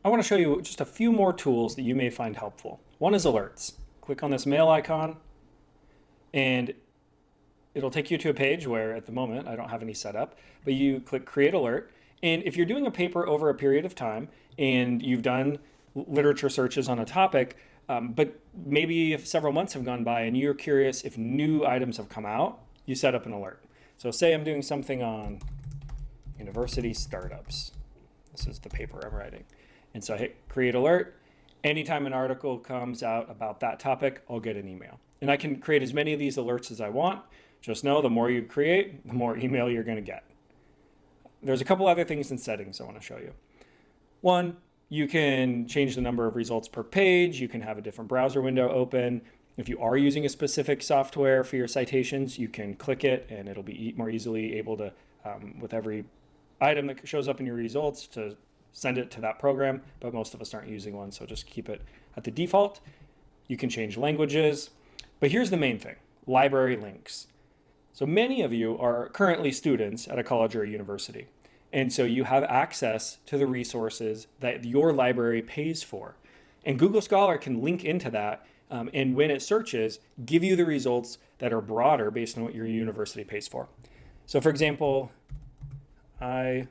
I want to show you just a few more tools that you may find helpful. One is alerts. Click on this mail icon and it'll take you to a page where at the moment I don't have any set up, but you click create alert. And if you're doing a paper over a period of time and you've done literature searches on a topic, but maybe if several months have gone by and you're curious if new items have come out, you set up an alert. So say I'm doing something on university startups. This is the paper I'm writing. And so I hit create alert. Anytime an article comes out about that topic, I'll get an email. And I can create as many of these alerts as I want. Just know the more you create, the more email you're going to get. There's a couple other things in settings I want to show you. One, you can change the number of results per page. You can have a different browser window open. If you are using a specific software for your citations, you can click it and it'll be more easily able to, with every item that shows up in your results, to send it to that program, but most of us aren't using one, so just keep it at the default. You can change languages, but here's the main thing, library links. So many of you are currently students at a college or a university, and so you have access to the resources that your library pays for. And Google Scholar can link into that, and when it searches, give you the results that are broader based on what your university pays for. So for example, I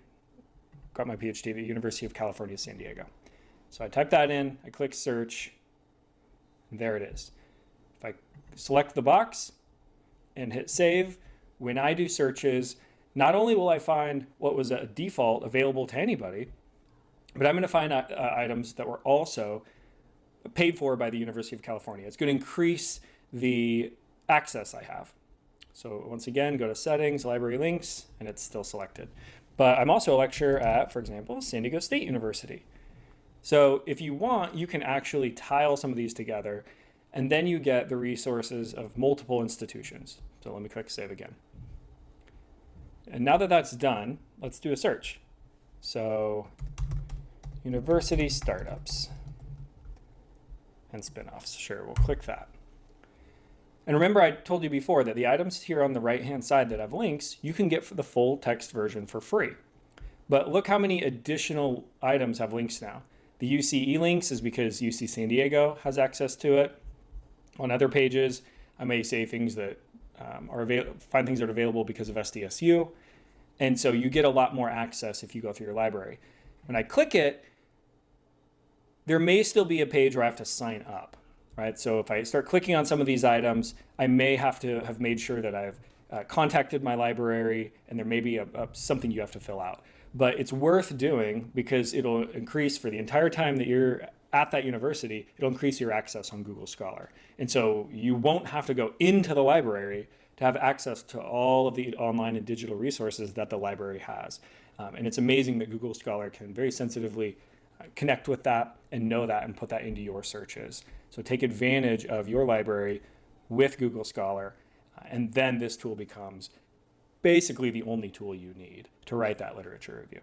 got my PhD at the University of California, San Diego. So I type that in, I click search, and there it is. If I select the box and hit save, when I do searches, not only will I find what was a default available to anybody, but I'm going to find items that were also paid for by the University of California. It's going to increase the access I have. So once again, go to settings, library links, and it's still selected. But I'm also a lecturer at, for example, San Diego State University. So if you want, you can actually tile some of these together, and then you get the resources of multiple institutions. So let me click save again. And now that that's done, let's do a search. So university startups and spinoffs. Sure, we'll click that. And remember, I told you before that the items here on the right-hand side that have links, you can get for the full text version for free. But look how many additional items have links now. The UC links is because UC San Diego has access to it. On other pages, I may say things that find things that are available because of SDSU. And so you get a lot more access if you go through your library. When I click it, there may still be a page where I have to sign up. Right? So if I start clicking on some of these items, I may have to have made sure that I've contacted my library, and there may be something you have to fill out. But it's worth doing because it'll increase for the entire time that you're at that university, it'll increase your access on Google Scholar. And so you won't have to go into the library to have access to all of the online and digital resources that the library has. And it's amazing that Google Scholar can very sensitively connect with that and know that and put that into your searches. So take advantage of your library with Google Scholar, and then this tool becomes basically the only tool you need to write that literature review.